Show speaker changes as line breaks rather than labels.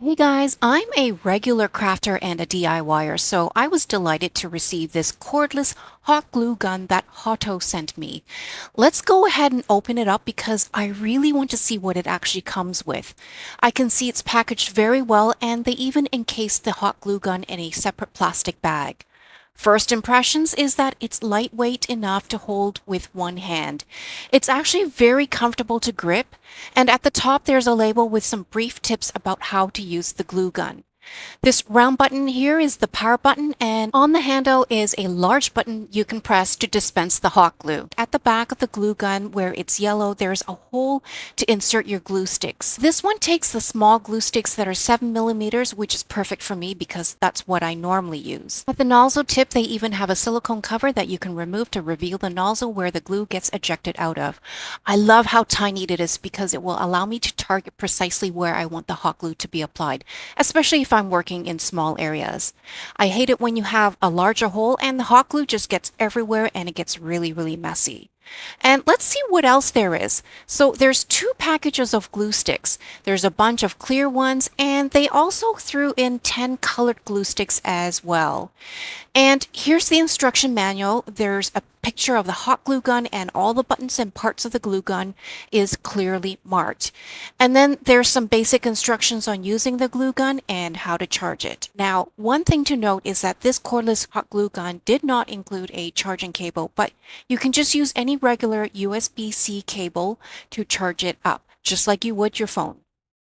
Hey guys, I'm a regular crafter and a DIYer, so I was delighted to receive this cordless hot glue gun that HOTO sent me. Let's go ahead and open it up because I really want to see what it actually comes with. I can see it's packaged very well and they even encased the hot glue gun in a separate plastic bag. First impressions is that it's lightweight enough to hold with one hand. It's actually very comfortable to grip, and at the top there's a label with some brief tips about how to use the glue gun. This round button here is the power button, and on the handle is a large button you can press to dispense the hot glue. At the back of the glue gun, where it's yellow, there's a hole to insert your glue sticks. This one takes the small glue sticks that are 7 millimeters, which is perfect for me because that's what I normally use. At the nozzle tip, they even have a silicone cover that you can remove to reveal the nozzle where the glue gets ejected out of. I love how tiny it is because it will allow me to target precisely where I want the hot glue to be applied, especially if I'm working in small areas. I hate it when you have a larger hole and the hot glue just gets everywhere and it gets really messy. And let's see what else there is. So there's two packages of glue sticks. There's a bunch of clear ones, and they also threw in 10 colored glue sticks as well. And here's the instruction manual. There's a picture of the hot glue gun, and all the buttons and parts of the glue gun is clearly marked. And then there's some basic instructions on using the glue gun and how to charge it. Now, one thing to note is that this cordless hot glue gun did not include a charging cable, but you can just use any regular USB-C cable to charge it up, just like you would your phone.